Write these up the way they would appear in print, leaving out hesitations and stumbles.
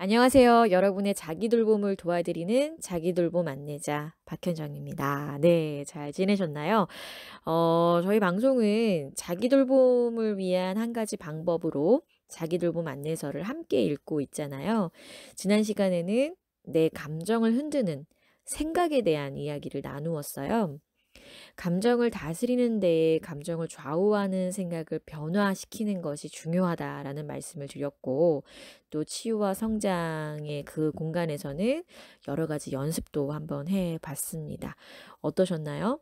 안녕하세요. 여러분의 자기돌봄을 도와드리는 자기돌봄 안내자 박현정입니다. 네, 잘 지내셨나요? 저희 방송은 자기돌봄을 위한 한 가지 방법으로 자기돌봄 안내서를 함께 읽고 있잖아요. 지난 시간에는 내 감정을 흔드는 생각에 대한 이야기를 나누었어요. 감정을 다스리는 데에 감정을 좌우하는 생각을 변화시키는 것이 중요하다라는 말씀을 드렸고, 또 치유와 성장의 그 공간에서는 여러 가지 연습도 한번 해 봤습니다. 어떠셨나요?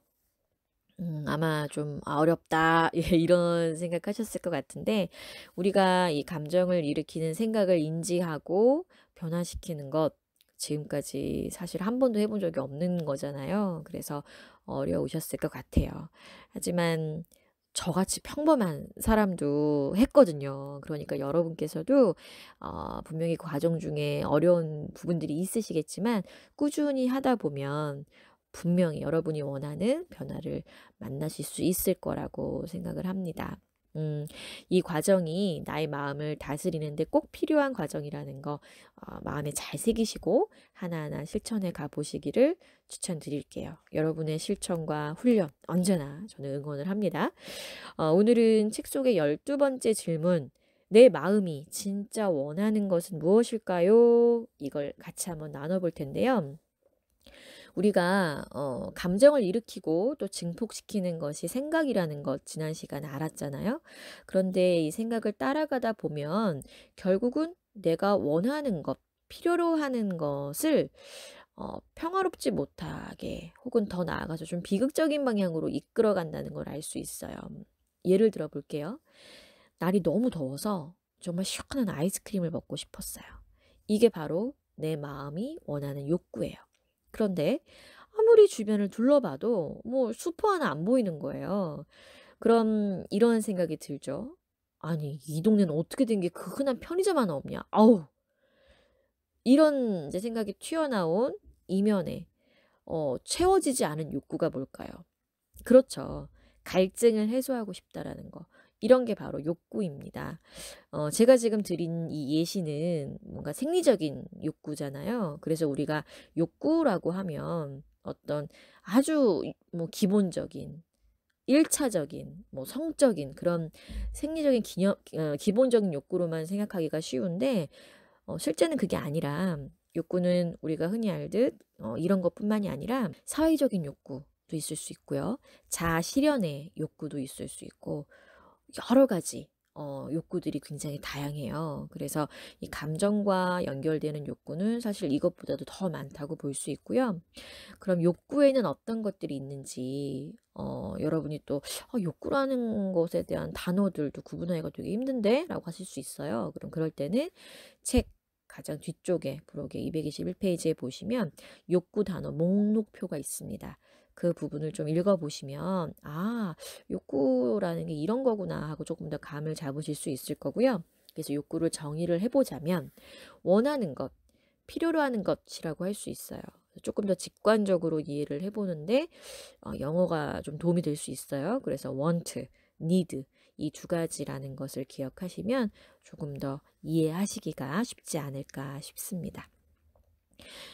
아마 좀 '아 어렵다.' 예 이런 생각하셨을 것 같은데, 우리가 이 감정을 일으키는 생각을 인지하고 변화시키는 것, 지금까지 사실 한 번도 해본 적이 없는 거잖아요. 그래서 어려우셨을 것 같아요. 하지만 저같이 평범한 사람도 했거든요. 그러니까 여러분께서도 분명히 그 과정 중에 어려운 부분들이 있으시겠지만 꾸준히 하다 보면 분명히 여러분이 원하는 변화를 만나실 수 있을 거라고 생각을 합니다. 이 과정이 나의 마음을 다스리는 데 꼭 필요한 과정이라는 거 마음에 잘 새기시고 하나하나 실천해 가 보시기를 추천드릴게요. 여러분의 실천과 훈련 언제나 저는 응원을 합니다. 오늘은 책 속의 12번째 질문, "내 마음이 진짜 원하는 것은 무엇일까요?" 이걸 같이 한번 나눠 볼 텐데요. 우리가 감정을 일으키고 또 증폭시키는 것이 생각이라는 것 지난 시간에 알았잖아요. 그런데 이 생각을 따라가다 보면 결국은 내가 원하는 것, 필요로 하는 것을 평화롭지 못하게, 혹은 더 나아가서 좀 비극적인 방향으로 이끌어 간다는 걸 알 수 있어요. 예를 들어 볼게요. 날이 너무 더워서 정말 시원한 아이스크림을 먹고 싶었어요. 이게 바로 내 마음이 원하는 욕구예요. 그런데 아무리 주변을 둘러봐도 뭐 슈퍼 하나 안 보이는 거예요. 그럼 이런 생각이 들죠. '아니 이 동네는 어떻게 된 게 그 흔한 편의점 하나 없냐. 아우.' 이런 이제 생각이 튀어나온 이면에 채워지지 않은 욕구가 뭘까요? 그렇죠. 갈증을 해소하고 싶다라는 거. 이런 게 바로 욕구입니다. 제가 지금 드린 이 예시는 뭔가 생리적인 욕구잖아요. 그래서 우리가 욕구라고 하면 어떤 아주 뭐 기본적인, 1차적인, 뭐 성적인 그런 생리적인 기본적인 욕구로만 생각하기가 쉬운데, 실제는 그게 아니라 욕구는 우리가 흔히 알듯 이런 것뿐만이 아니라 사회적인 욕구도 있을 수 있고요. 자아 실현의 욕구도 있을 수 있고 여러 가지 욕구들이 굉장히 다양해요. 그래서 이 감정과 연결되는 욕구는 사실 이것보다도 더 많다고 볼 수 있고요. 그럼 욕구에는 어떤 것들이 있는지 여러분이 또 욕구라는 것에 대한 단어들도 구분하기가 되게 힘든데?'라고 하실 수 있어요. 그럼 그럴 때는 책 가장 뒤쪽에 부록의 221 페이지에 보시면 욕구 단어 목록표가 있습니다. 그 부분을 좀 읽어 보시면 '아 욕구라는 게 이런 거구나.' 하고 조금 더 감을 잡으실 수 있을 거고요. 그래서 욕구를 정의를 해 보자면 원하는 것, 필요로 하는 것이라고 할 수 있어요. 조금 더 직관적으로 이해를 해 보는데 영어가 좀 도움이 될 수 있어요. 그래서 want, need 이 두 가지라는 것을 기억하시면 조금 더 이해하시기가 쉽지 않을까 싶습니다.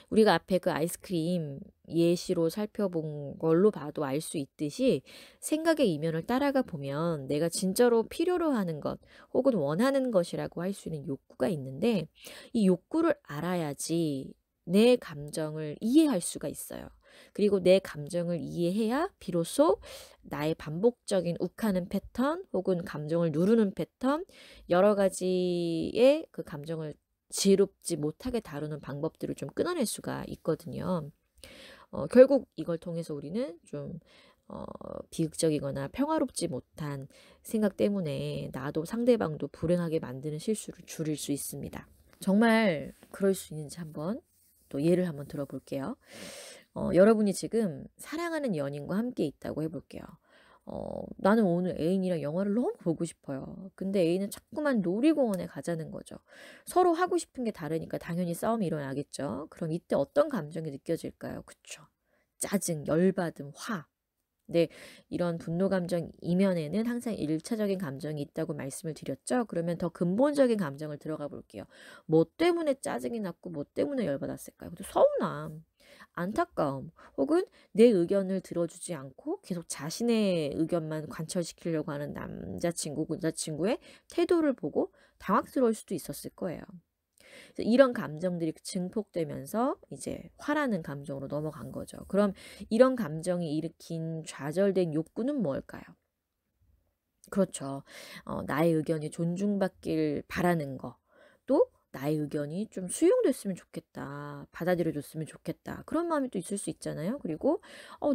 우리가 앞에 그 아이스크림 예시로 살펴본 걸로 봐도 알 수 있듯이 생각의 이면을 따라가 보면 내가 진짜로 필요로 하는 것 혹은 원하는 것이라고 할 수 있는 욕구가 있는데, 이 욕구를 알아야지 내 감정을 이해할 수가 있어요. 그리고 내 감정을 이해해야 비로소 나의 반복적인 욱하는 패턴 혹은 감정을 누르는 패턴, 여러 가지의 그 감정을 지혜롭지 못하게 다루는 방법들을 좀 끊어낼 수가 있거든요. 결국 이걸 통해서 우리는 좀 어 비극적이거나 평화롭지 못한 생각 때문에 나도 상대방도 불행하게 만드는 실수를 줄일 수 있습니다. 정말 그럴 수 있는지 한번 또 예를 한번 들어 볼게요. 여러분이 지금 사랑하는 연인과 함께 있다고 해 볼게요. 나는 오늘 애인이랑 영화를 너무 보고 싶어요. 근데 애인은 자꾸만 놀이공원에 가자는 거죠. 서로 하고 싶은 게 다르니까 당연히 싸움이 일어나겠죠. 그럼 이때 어떤 감정이 느껴질까요? 그쵸. 짜증, 열받음, 화. 근데 이런 분노 감정 이면에는 항상 1차적인 감정이 있다고 말씀을 드렸죠. 그러면 더 근본적인 감정을 들어가 볼게요. 뭐 때문에 짜증이 났고 뭐 때문에 열받았을까요? 또 서운함, 안타까움, 혹은 내 의견을 들어주지 않고 계속 자신의 의견만 관철시키려고 하는 남자친구, 여자친구의 태도를 보고 당황스러울 수도 있었을 거예요. 그래서 이런 감정들이 증폭되면서 이제 화라는 감정으로 넘어간 거죠. 그럼 이런 감정이 일으킨 좌절된 욕구는 뭘까요? 그렇죠. 나의 의견이 존중받길 바라는 거. 또 나의 의견이 좀 수용됐으면 좋겠다. 받아들여줬으면 좋겠다. 그런 마음이 또 있을 수 있잖아요. 그리고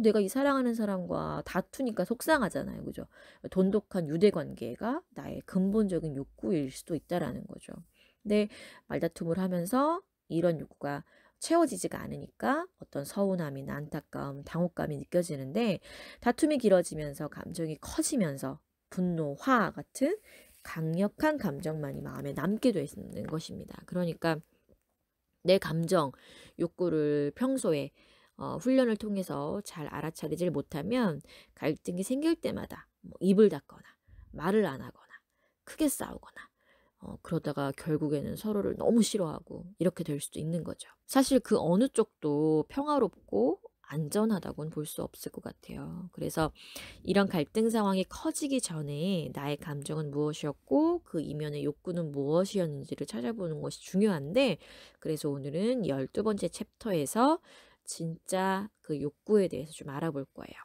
내가 이 사랑하는 사람과 다투니까 속상하잖아요. 그죠? 돈독한 유대 관계가 나의 근본적인 욕구일 수도 있다라는 거죠. 근데 말다툼을 하면서 이런 욕구가 채워지지가 않으니까 어떤 서운함이나 안타까움, 당혹감이 느껴지는데, 다툼이 길어지면서 감정이 커지면서 분노, 화 같은 강력한 감정만이 마음에 남게 되는 것입니다. 그러니까 내 감정, 욕구를 평소에 훈련을 통해서 잘 알아차리질 못하면 갈등이 생길 때마다 뭐 입을 닫거나 말을 안 하거나 크게 싸우거나 그러다가 결국에는 서로를 너무 싫어하고 이렇게 될 수도 있는 거죠. 사실 그 어느 쪽도 평화롭고 안전하다고는 볼 수 없을 것 같아요. 그래서 이런 갈등 상황이 커지기 전에 나의 감정은 무엇이었고 그 이면의 욕구는 무엇이었는지를 찾아보는 것이 중요한데, 그래서 오늘은 12번째 챕터에서 진짜 그 욕구에 대해서 좀 알아볼 거예요.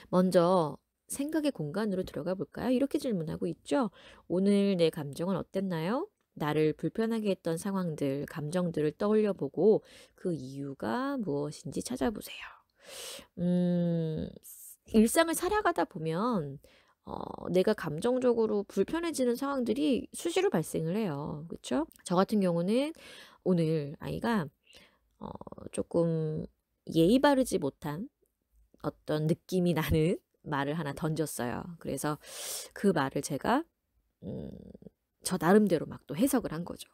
먼저 생각의 공간으로 들어가 볼까요? 이렇게 질문하고 있죠. 오늘 내 감정은 어땠나요? 나를 불편하게 했던 상황들, 감정들을 떠올려 보고 그 이유가 무엇인지 찾아보세요. 음, 일상을 살아가다 보면 내가 감정적으로 불편해지는 상황들이 수시로 발생을 해요. 그렇죠? 저 같은 경우는 오늘 아이가 어, 조금 예의 바르지 못한 어떤 느낌이 나는 말을 하나 던졌어요. 그래서 그 말을 제가 음, 저 나름대로 막 또 해석을 한 거죠.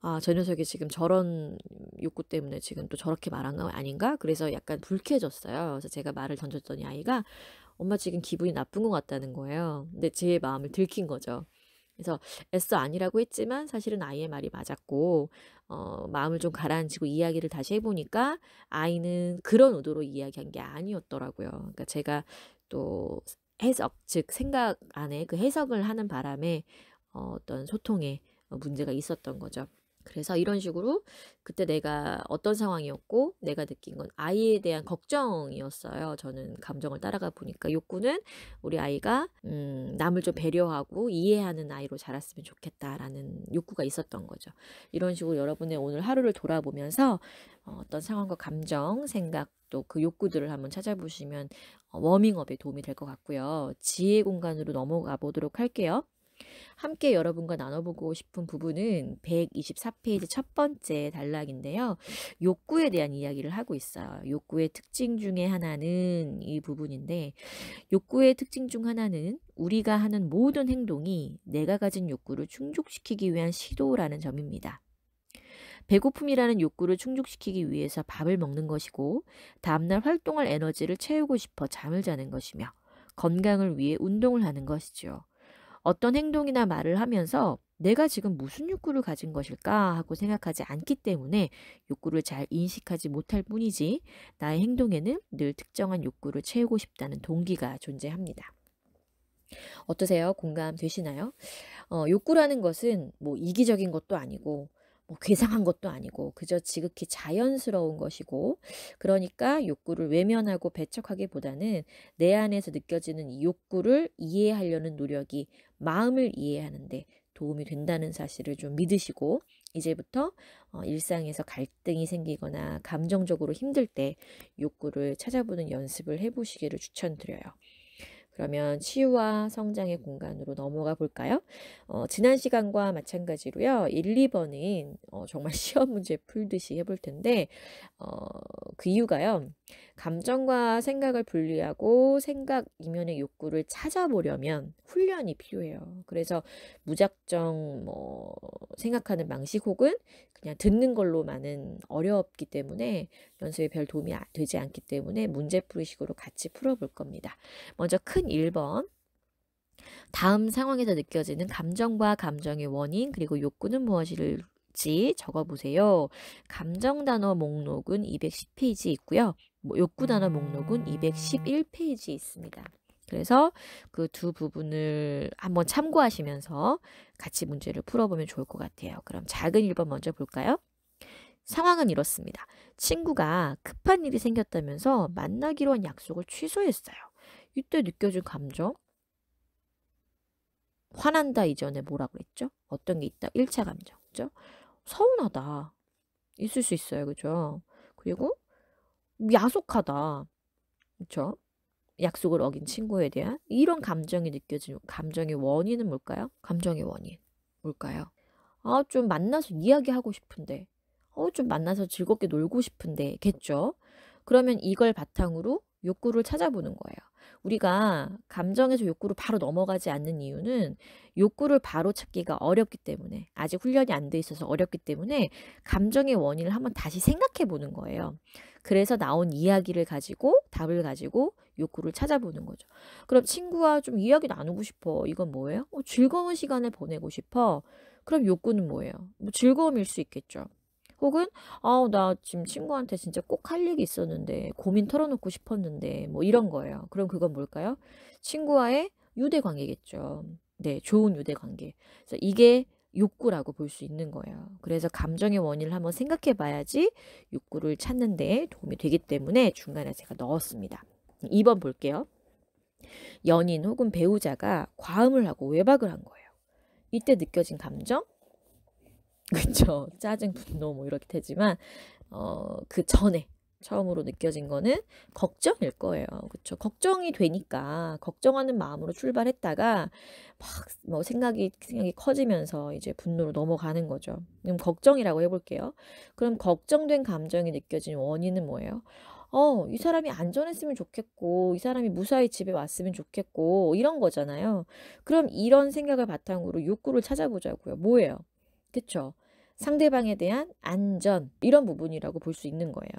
아, 저 녀석이 지금 저런 욕구 때문에 지금 또 저렇게 말한 거 아닌가? 그래서 약간 불쾌해졌어요. 그래서 제가 말을 던졌더니 아이가 엄마 지금 기분이 나쁜 것 같다는 거예요. 근데 제 마음을 들킨 거죠. 그래서 애써 아니라고 했지만 사실은 아이의 말이 맞았고, 마음을 좀 가라앉히고 이야기를 다시 해보니까 아이는 그런 의도로 이야기한 게 아니었더라고요. 그러니까 제가 또 해석, 즉 생각 안에 그 해석을 하는 바람에 어떤 소통에 문제가 있었던 거죠. 그래서 이런 식으로 그때 내가 어떤 상황이었고 내가 느낀 건 아이에 대한 걱정이었어요. 저는 감정을 따라가 보니까 욕구는 우리 아이가 남을 좀 배려하고 이해하는 아이로 자랐으면 좋겠다라는 욕구가 있었던 거죠. 이런 식으로 여러분의 오늘 하루를 돌아보면서 어떤 상황과 감정, 생각 또 그 욕구들을 한번 찾아보시면 워밍업에 도움이 될 것 같고요. 지혜 공간으로 넘어가 보도록 할게요. 함께 여러분과 나눠보고 싶은 부분은 124페이지 첫 번째 단락인데요. 욕구에 대한 이야기를 하고 있어요. 욕구의 특징 중에 하나는 이 부분인데, 욕구의 특징 중 하나는 우리가 하는 모든 행동이 내가 가진 욕구를 충족시키기 위한 시도라는 점입니다. 배고픔이라는 욕구를 충족시키기 위해서 밥을 먹는 것이고, 다음날 활동할 에너지를 채우고 싶어 잠을 자는 것이며, 건강을 위해 운동을 하는 것이죠. 어떤 행동이나 말을 하면서 내가 지금 무슨 욕구를 가진 것일까 하고 생각하지 않기 때문에 욕구를 잘 인식하지 못할 뿐이지, 나의 행동에는 늘 특정한 욕구를 채우고 싶다는 동기가 존재합니다. 어떠세요? 공감되시나요? 욕구라는 것은 뭐 이기적인 것도 아니고 뭐 괴상한 것도 아니고 그저 지극히 자연스러운 것이고, 그러니까 욕구를 외면하고 배척하기보다는 내 안에서 느껴지는 이 욕구를 이해하려는 노력이 마음을 이해하는데 도움이 된다는 사실을 좀 믿으시고, 이제부터 일상에서 갈등이 생기거나 감정적으로 힘들 때 욕구를 찾아보는 연습을 해보시기를 추천드려요. 그러면 치유와 성장의 공간으로 넘어가 볼까요? 지난 시간과 마찬가지로요. 1, 2번은 정말 시험 문제 풀듯이 해볼 텐데 그 이유가요. 감정과 생각을 분리하고 생각 이면의 욕구를 찾아보려면 훈련이 필요해요. 그래서 무작정 뭐 생각하는 방식 혹은 그냥 듣는 걸로만은 어렵기 때문에 연습에 별 도움이 되지 않기 때문에 문제풀이식으로 같이 풀어볼 겁니다. 먼저 큰 1번. 다음 상황에서 느껴지는 감정과 감정의 원인 그리고 욕구는 무엇일지 적어보세요. 감정 단어 목록은 210페이지 있고요. 욕구 단어 목록은 211페이지 있습니다. 그래서 그 두 부분을 한번 참고하시면서 같이 문제를 풀어보면 좋을 것 같아요. 그럼 작은 1번 먼저 볼까요? 상황은 이렇습니다. 친구가 급한 일이 생겼다면서 만나기로 한 약속을 취소했어요. 이때 느껴진 감정? 화난다 이전에 뭐라 그랬죠? 어떤 게 있다? 1차 감정. 그죠? 서운하다. 있을 수 있어요. 그죠? 그리고 야속하다. 그죠? 약속을 어긴 친구에 대한 이런 감정이 느껴지는 감정의 원인은 뭘까요? 감정의 원인. 뭘까요? 아, 좀 만나서 이야기하고 싶은데. 좀 만나서 즐겁게 놀고 싶은데. 겠죠? 그러면 이걸 바탕으로 욕구를 찾아보는 거예요. 우리가 감정에서 욕구로 바로 넘어가지 않는 이유는 욕구를 바로 찾기가 어렵기 때문에 아직 훈련이 안 돼 있어서 어렵기 때문에 감정의 원인을 한번 다시 생각해 보는 거예요. 그래서 나온 이야기를 가지고 답을 가지고 욕구를 찾아보는 거죠. 그럼 친구와 좀 이야기 나누고 싶어. 이건 뭐예요? 즐거운 시간을 보내고 싶어. 그럼 욕구는 뭐예요? 뭐 즐거움일 수 있겠죠. 혹은 나 지금 친구한테 진짜 꼭 할 얘기 있었는데 고민 털어놓고 싶었는데 뭐 이런 거예요. 그럼 그건 뭘까요? 친구와의 유대 관계겠죠. 네, 좋은 유대 관계. 그래서 이게 욕구라고 볼 수 있는 거예요. 그래서 감정의 원인을 한번 생각해 봐야지 욕구를 찾는 데 도움이 되기 때문에 중간에 제가 넣었습니다. 2번 볼게요. 연인 혹은 배우자가 과음을 하고 외박을 한 거예요. 이때 느껴진 감정? 그쵸. 짜증, 분노 뭐 이렇게 되지만 그 전에 처음으로 느껴진 거는 걱정일 거예요. 그쵸. 걱정이 되니까 걱정하는 마음으로 출발했다가 막 뭐 생각이 커지면서 이제 분노로 넘어가는 거죠. 그럼 걱정이라고 해볼게요. 그럼 걱정된 감정이 느껴진 원인은 뭐예요? 이 사람이 안전했으면 좋겠고, 이 사람이 무사히 집에 왔으면 좋겠고, 이런 거잖아요. 그럼 이런 생각을 바탕으로 욕구를 찾아보자고요. 뭐예요? 그쵸? 상대방에 대한 안전 이런 부분이라고 볼 수 있는 거예요.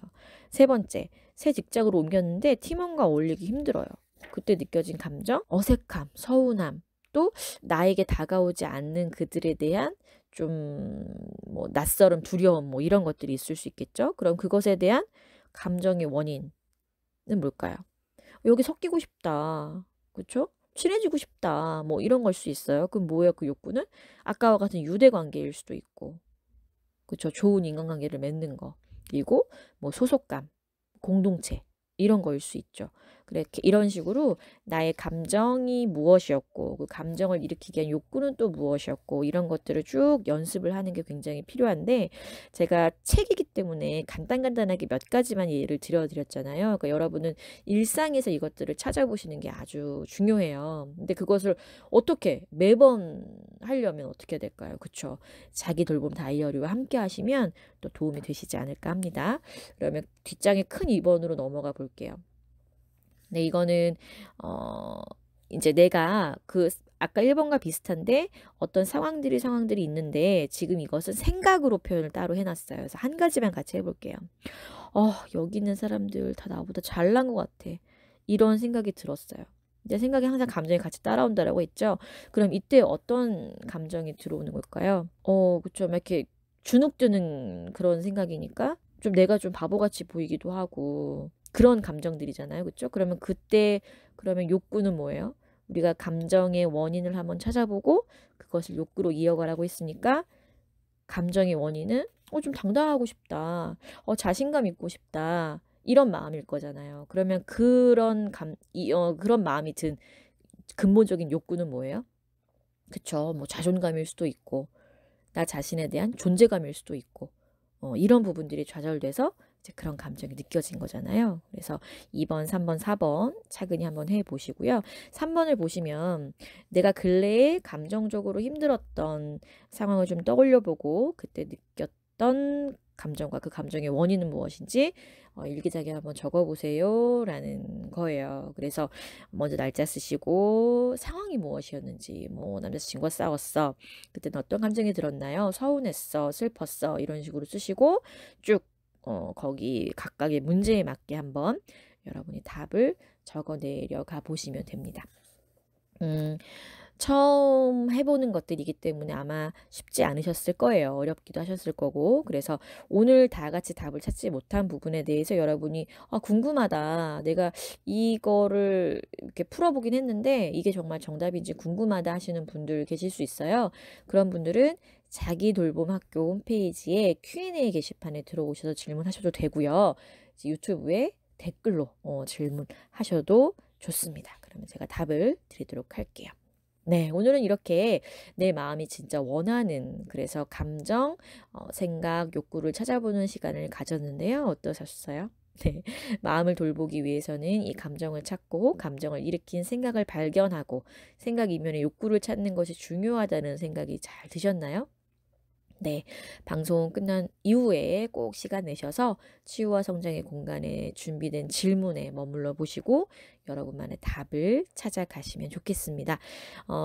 세 번째, 새 직장으로 옮겼는데 팀원과 어울리기 힘들어요. 그때 느껴진 감정, 어색함, 서운함, 또 나에게 다가오지 않는 그들에 대한 좀 뭐 낯설음, 두려움 뭐 이런 것들이 있을 수 있겠죠. 그럼 그것에 대한 감정의 원인은 뭘까요? 여기 섞이고 싶다. 그렇죠? 친해지고 싶다. 뭐 이런 걸 수 있어요. 그럼 뭐예요? 그 욕구는? 아까와 같은 유대 관계일 수도 있고. 그쵸. 좋은 인간관계를 맺는 거. 그리고 뭐 소속감, 공동체 이런 거일 수 있죠. 그렇게 이런 식으로 나의 감정이 무엇이었고 그 감정을 일으키게 한 욕구는 또 무엇이었고 이런 것들을 쭉 연습을 하는 게 굉장히 필요한데 제가 책이기 때문에 간단하게 몇 가지만 예를 들어드렸잖아요. 그러니까 여러분은 일상에서 이것들을 찾아보시는 게 아주 중요해요. 근데 그것을 어떻게 매번 하려면 어떻게 될까요? 그쵸? 자기 돌봄 다이어리와 함께 하시면 또 도움이 되시지 않을까 합니다. 그러면 뒷장에 큰 2번으로 넘어가 볼게요. 네, 이거는 이제 내가 그 아까 1번과 비슷한데 어떤 상황들이 있는데 지금 이것은 생각으로 표현을 따로 해놨어요. 그래서 한 가지만 같이 해볼게요. 여기 있는 사람들 다 나보다 잘난 것 같아. 이런 생각이 들었어요. 내 생각에 항상 감정이 같이 따라온다라고 했죠. 그럼 이때 어떤 감정이 들어오는 걸까요? 그쵸. 막 이렇게 주눅드는 그런 생각이니까 좀 내가 좀 바보같이 보이기도 하고 그런 감정들이잖아요. 그쵸? 그러면 욕구는 뭐예요? 우리가 감정의 원인을 한번 찾아보고 그것을 욕구로 이어가라고 했으니까 감정의 원인은 좀 당당하고 싶다. 자신감 있고 싶다. 이런 마음일 거잖아요. 그러면 그런 마음이 든 근본적인 욕구는 뭐예요? 그쵸. 뭐 자존감일 수도 있고, 나 자신에 대한 존재감일 수도 있고, 이런 부분들이 좌절돼서 이제 그런 감정이 느껴진 거잖아요. 그래서 2번, 3번, 4번 차근히 한번 해보시고요. 3번을 보시면 내가 근래에 감정적으로 힘들었던 상황을 좀 떠올려보고 그때 느꼈던 감정과 그 감정의 원인은 무엇인지 일기장에 한번 적어보세요 라는 거예요. 그래서 먼저 날짜 쓰시고 상황이 무엇이었는지, 뭐 남자친구와 싸웠어, 그때는 어떤 감정이 들었나요, 서운했어, 슬펐어, 이런 식으로 쓰시고 쭉 거기 각각의 문제에 맞게 한번 여러분이 답을 적어 내려가 보시면 됩니다. 처음 해보는 것들이기 때문에 아마 쉽지 않으셨을 거예요. 어렵기도 하셨을 거고. 그래서 오늘 다 같이 답을 찾지 못한 부분에 대해서 여러분이 궁금하다, 내가 이거를 이렇게 풀어보긴 했는데 이게 정말 정답인지 궁금하다 하시는 분들 계실 수 있어요. 그런 분들은 자기 돌봄 학교 홈페이지에 Q&A 게시판에 들어오셔서 질문하셔도 되고요. 유튜브에 댓글로 질문하셔도 좋습니다. 그러면 제가 답을 드리도록 할게요. 네, 오늘은 이렇게 내 마음이 진짜 원하는, 그래서 감정, 생각, 욕구를 찾아보는 시간을 가졌는데요. 어떠셨어요? 네, 마음을 돌보기 위해서는 이 감정을 찾고 감정을 일으킨 생각을 발견하고 생각 이면의 욕구를 찾는 것이 중요하다는 생각이 잘 드셨나요? 네, 방송 끝난 이후에 꼭 시간 내셔서 치유와 성장의 공간에 준비된 질문에 머물러 보시고 여러분만의 답을 찾아가시면 좋겠습니다.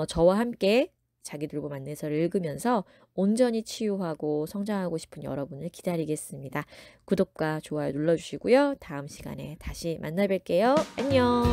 저와 함께 자기 돌봄 안내서를 읽으면서 온전히 치유하고 성장하고 싶은 여러분을 기다리겠습니다. 구독과 좋아요 눌러주시고요. 다음 시간에 다시 만나 뵐게요. 안녕.